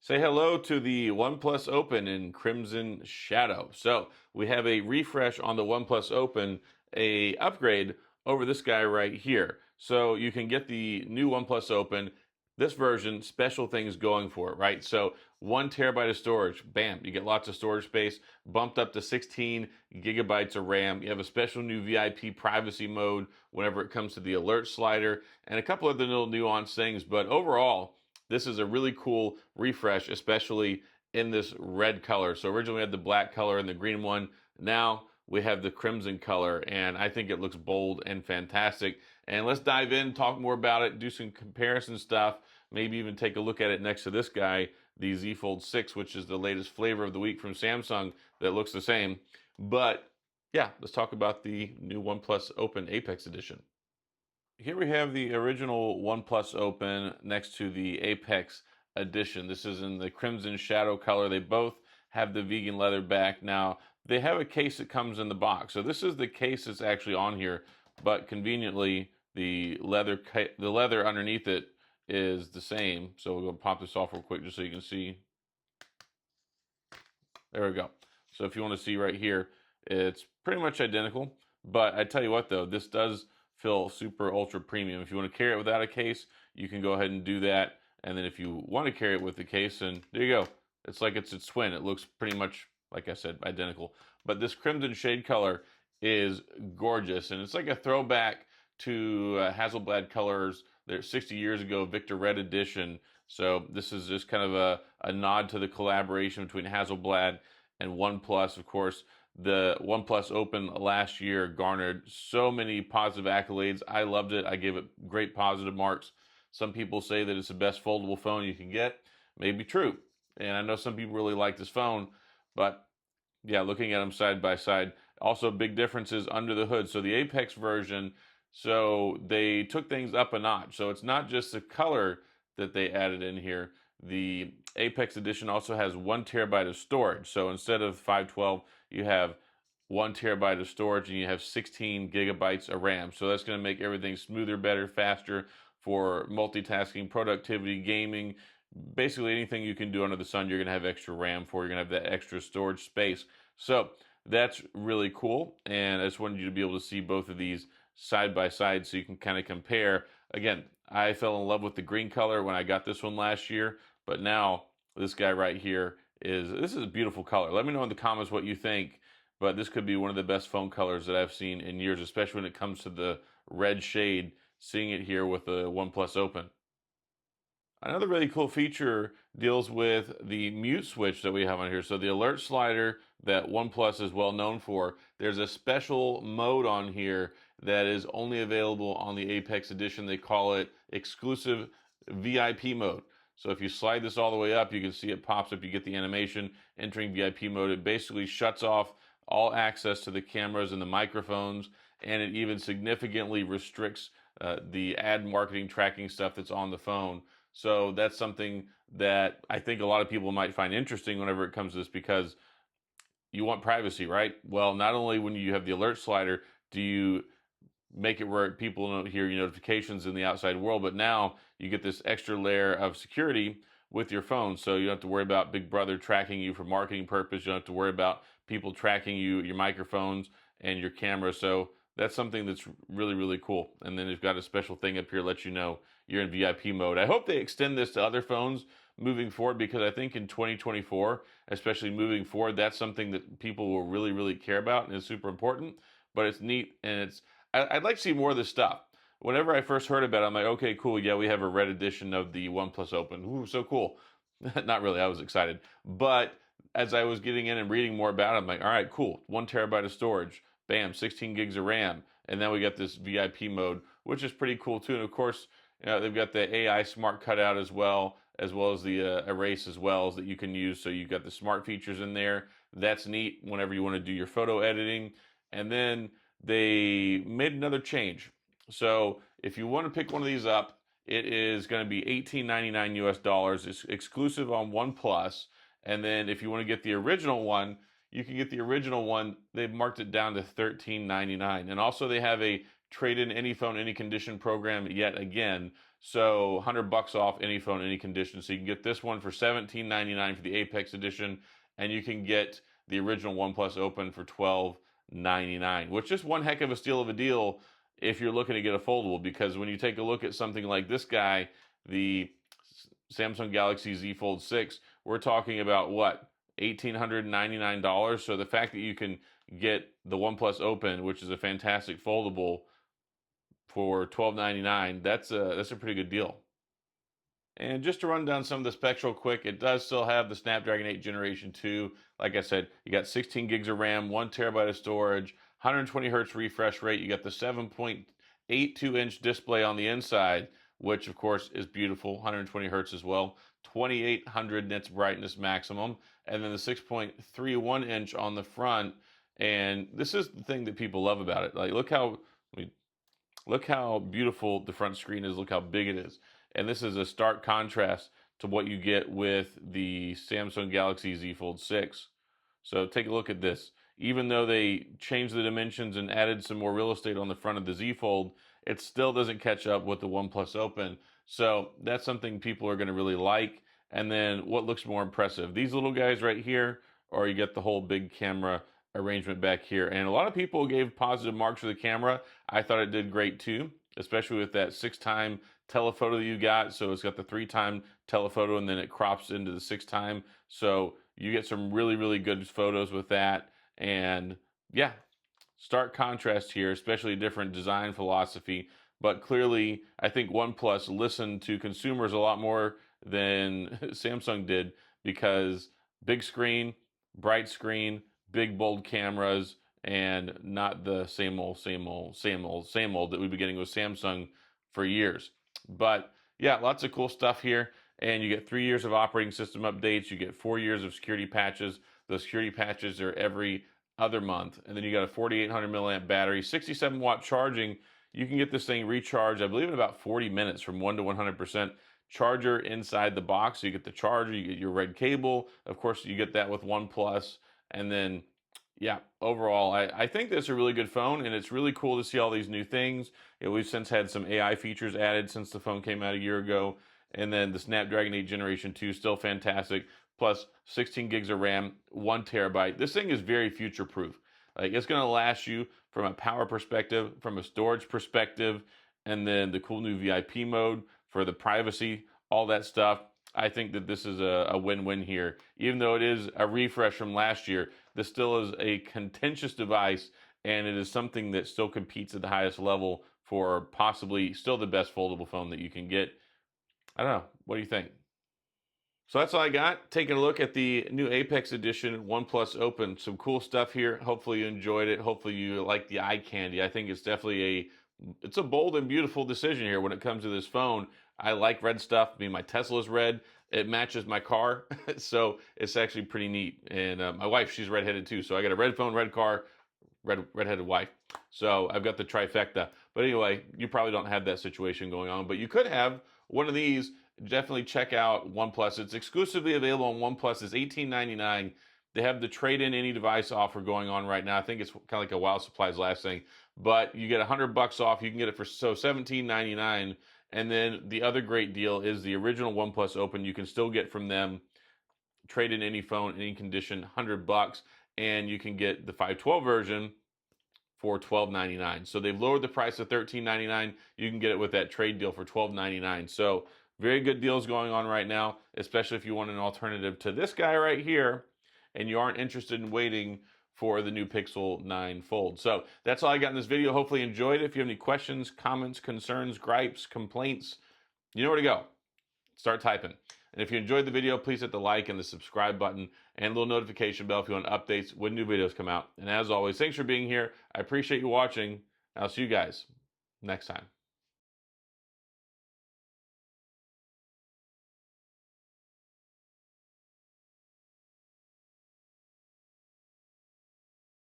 Say hello to the OnePlus Open in Crimson Shadow. So we have a refresh on the OnePlus Open, a upgrade over this guy right here. So you can get the new OnePlus Open, this version, special things going for it, right? So 1 terabyte of storage, bam, you get lots of storage space, bumped up to 16 gigabytes of RAM. You have a special new VIP privacy mode whenever it comes to the alert slider, and a couple other little nuanced things, but overall, this is a really cool refresh, especially in this red color. So originally we had the black color and the green one. Now we have the crimson color, and I think it looks bold and fantastic. And let's dive in, talk more about it, do some comparison stuff, maybe even take a look at it next to this guy, the Z Fold 6, which is the latest flavor of the week from Samsung that looks the same. But yeah, let's talk about the new OnePlus Open Apex Edition. Here we have the original OnePlus Open next to the Apex Edition. This is in the Crimson Shadow color. They both have the vegan leather back. Now, they have a case that comes in the box. So this is the case that's actually on here, but conveniently the leather underneath it is the same. So we'll pop this off real quick just so you can see. There we go. So if you want to see right here, it's pretty much identical. But I tell you what though, this does feel super ultra premium. If you want to carry it without a case, you can go ahead and do that. And then if you want to carry it with the case, and there you go. It's like it's its twin. It looks pretty much, like I said, identical. But this crimson shade color is gorgeous. And it's like a throwback to Hasselblad colors. They're 60 years ago, Victor Red Edition. So this is just kind of a nod to the collaboration between Hasselblad and OnePlus. Of course, the OnePlus Open last year garnered so many positive accolades. I loved it. I gave it great positive marks. Some people say that it's the best foldable phone you can get. Maybe true. And I know some people really like this phone, but yeah, looking at them side by side. Also, big differences under the hood. So the Apex version, so they took things up a notch. So it's not just the color that they added in here. The Apex Edition also has 1 terabyte of storage. So instead of 512, you have 1 terabyte of storage and you have 16 gigabytes of RAM. So that's going to make everything smoother, better, faster for multitasking, productivity, gaming. Basically anything you can do under the sun, you're going to have extra RAM for. You're going to have that extra storage space. So that's really cool. And I just wanted you to be able to see both of these side by side so you can kind of compare. Again, I fell in love with the green color when I got this one last year, but now this guy right here this is a beautiful color. Let me know in the comments what you think, but this could be one of the best phone colors that I've seen in years, especially when it comes to the red shade, seeing it here with the OnePlus Open. Another really cool feature deals with the mute switch that we have on here. So the alert slider that OnePlus is well known for, there's a special mode on here that is only available on the Apex Edition. They call it exclusive VIP mode. So if you slide this all the way up, you can see it pops up. You get the animation entering VIP mode. It basically shuts off all access to the cameras and the microphones, and it even significantly restricts the ad marketing tracking stuff that's on the phone. So that's something that I think a lot of people might find interesting whenever it comes to this, because you want privacy, right? Well, not only when you have the alert slider do you make it where people don't hear your notifications in the outside world, but now you get this extra layer of security with your phone. So you don't have to worry about Big Brother tracking you for marketing purpose. You don't have to worry about people tracking you, your microphones and your camera. So that's something that's really, really cool. And then they've got a special thing up here that lets you know you're in VIP mode. I hope they extend this to other phones moving forward, because I think in 2024, especially moving forward, that's something that people will really, really care about and is super important. But it's neat, and I'd like to see more of this stuff. Whenever I first heard about it, I'm like, okay, cool. Yeah, we have a red edition of the OnePlus Open. Ooh, so cool. Not really, I was excited. But as I was getting in and reading more about it, I'm like, all right, cool. 1 terabyte of storage. Bam, 16 gigs of RAM. And then we got this VIP mode, which is pretty cool too. And of course, they've got the AI smart cutout as well as the erase as well that you can use. So you've got the smart features in there. That's neat whenever you want to do your photo editing. And then they made another change. So if you want to pick one of these up, it is going to be $18.99 US. It's exclusive on OnePlus. And then if you want to get the original one, you can get the original one. They've marked it down to $13.99. And also they have a trade-in any phone, any condition program yet again. So $100 off any phone, any condition. So you can get this one for $17.99 for the Apex Edition, and you can get the original OnePlus Open for $12.99, which is one heck of a steal of a deal if you're looking to get a foldable. Because when you take a look at something like this guy, the Samsung Galaxy Z Fold 6, we're talking about what, $1,899. So the fact that you can get the OnePlus Open, which is a fantastic foldable, for $12.99, that's a pretty good deal. And just to run down some of the specs real quick, it does still have the Snapdragon 8 Generation 2. Like I said, you got 16 gigs of RAM, 1 terabyte of storage, 120 hertz refresh rate. You got the 7.82-inch display on the inside, which of course is beautiful, 120 hertz as well, 2800 nits brightness maximum, and then the 6.31-inch on the front. And this is the thing that people love about it. Like, look how beautiful the front screen is. Look how big it is. And this is a stark contrast to what you get with the Samsung Galaxy Z Fold 6. So take a look at this. Even though they changed the dimensions and added some more real estate on the front of the Z Fold, it still doesn't catch up with the OnePlus Open. So that's something people are going to really like. And then what looks more impressive? These little guys right here, or you get the whole big camera arrangement back here. And a lot of people gave positive marks for the camera. I thought it did great too, especially with that 6-time telephoto that you got. So it's got the 3-time telephoto, and then it crops into the 6-time. So you get some really, really good photos with that. And yeah, stark contrast here, especially a different design philosophy. But clearly, I think OnePlus listened to consumers a lot more than Samsung did, because big screen, bright screen, big bold cameras, and not the same old that we've been getting with Samsung for years. But yeah, lots of cool stuff here. And you get 3 years of operating system updates. You get 4 years of security patches. Those security patches are every other month. And then you got a 4,800 milliamp battery, 67 watt charging. You can get this thing recharged, I believe, in about 40 minutes from 1 to 100%. Charger inside the box. So you get the charger, you get your red cable. Of course, you get that with OnePlus. And then, yeah, overall, I think that's a really good phone, and it's really cool to see all these new things. We've since had some AI features added since the phone came out a year ago. And then the Snapdragon 8 Generation 2, still fantastic. Plus 16 gigs of RAM, 1 terabyte. This thing is very future-proof. Like, it's going to last you from a power perspective, from a storage perspective, and then the cool new VIP mode for the privacy, all that stuff. I think that this is a win-win here. Even though it is a refresh from last year, this still is a contentious device, and it is something that still competes at the highest level for possibly still the best foldable phone that you can get. I don't know. What do you think? So that's all I got. Taking a look at the new Apex Edition OnePlus Open. Some cool stuff here. Hopefully you enjoyed it. Hopefully you like the eye candy. I think it's definitely it's a bold and beautiful decision here when it comes to this phone. I like red stuff. I mean, my Tesla's red. It matches my car, so it's actually pretty neat. And my wife, she's redheaded too. So I got a red phone, red car, redheaded wife. So I've got the trifecta. But anyway, you probably don't have that situation going on, but you could have one of these. Definitely check out OnePlus. It's exclusively available on OnePlus. It's $18.99. They have the trade-in any device offer going on right now. I think it's kind of like a while supplies lasting, but you get $100 off. You can get it for $17.99. And then the other great deal is the original OnePlus Open. You can still get from them, trade in any phone, any condition, $100, and you can get the 512 version for $12.99. So they've lowered the price to $13.99. You can get it with that trade deal for $12.99. So very good deals going on right now, especially if you want an alternative to this guy right here and you aren't interested in waiting for the new Pixel 9 Fold. So that's all I got in this video. Hopefully you enjoyed it. If you have any questions, comments, concerns, gripes, complaints, you know where to go. Start typing. And if you enjoyed the video, please hit the like and the subscribe button and a little notification bell if you want updates when new videos come out. And as always, thanks for being here. I appreciate you watching. I'll see you guys next time.